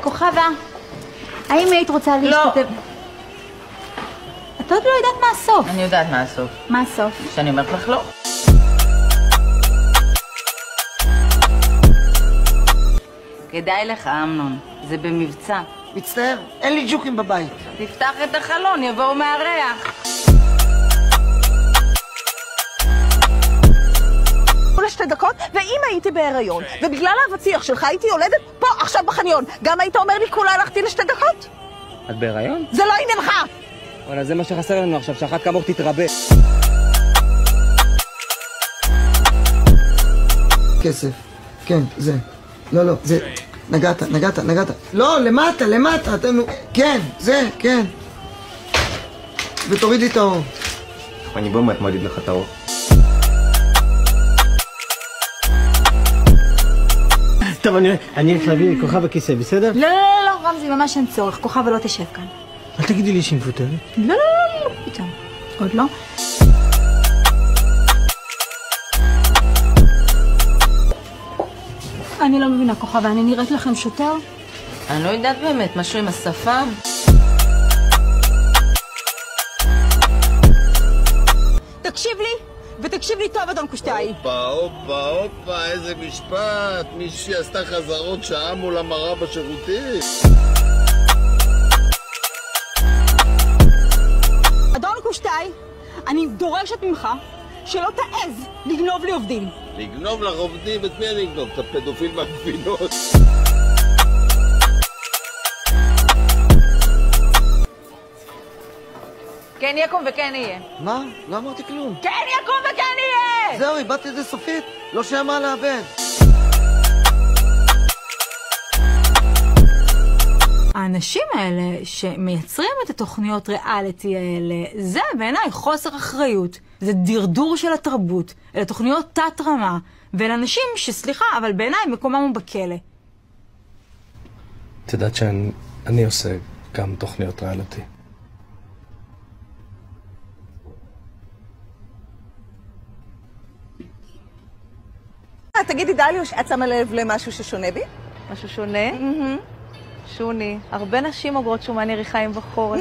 כוכבה, האם היית רוצה להשתתף? לא. את עוד לא יודעת מה הסוף. אני יודעת מה הסוף. מה הסוף? שאני אומרת לך לא. כדאי לך, אמנון. זה במבצע. מצטער, אין לי ג'וקים בבית. תפתח את החלון, יבואו מהריח. לשתי דקות, ואם הייתי בהיריון, ובגלל האבטיח שלך הייתי יולדת פה, עכשיו בחניון, גם היית אומר לי כולה הלכתי לשתי דקות? את בהיריון? זה לא עניינך! וואלה, זה מה שחסר לנו עכשיו, שאחת כמוך תתרבה. כסף. כן, זה. לא, זה. נגעת. לא, למטה, אתם... כן, זה, כן. ותוריד לי את האור. אני באמת מוריד לך את האור. טוב, אני הולך להביא כוכבה בכיסא, בסדר? לא, רמזי, ממש אין צורך. כוכבה לא תשב כאן. אל תגידי לי שהיא מפוטרת. לא, פתאום. עוד לא. אני לא מבינה, כוכבה, אני נראית לכם שוטר? אני לא יודעת באמת, משהו עם השפם. תקשיב לי, ותקשיב לי טוב, אדון קושטאי. הופה, איזה משפט. מישהי עשתה חזרות שעה מול המראה בשירותים. אדון קושטאי, אני דורשת ממך שלא תעז לגנוב לי עובדים. לגנוב לך עובדים? את מי אני אגנוב? את הפדופיל מהגבינות. כן יקום וכן יהיה. מה? לא אמרתי כלום. כן יקום וכן יהיה! זהו, איבדתי את זה סופית. לא שהיה מה לאבד. האנשים האלה שמייצרים את התוכניות ריאליטי האלה, זה בעיניי חוסר אחריות. זה דרדור של התרבות, אלה תוכניות תת רמה, ואלה אנשים שסליחה, אבל בעיניי מקומם הוא בכלא. את יודעת שאני עושה גם תוכניות ריאליטי. תגידי, דליוש, את שמה לב למשהו ששונה בי? משהו שונה? שוני, הרבה נשים עוברות שומן יריחיים בחורף.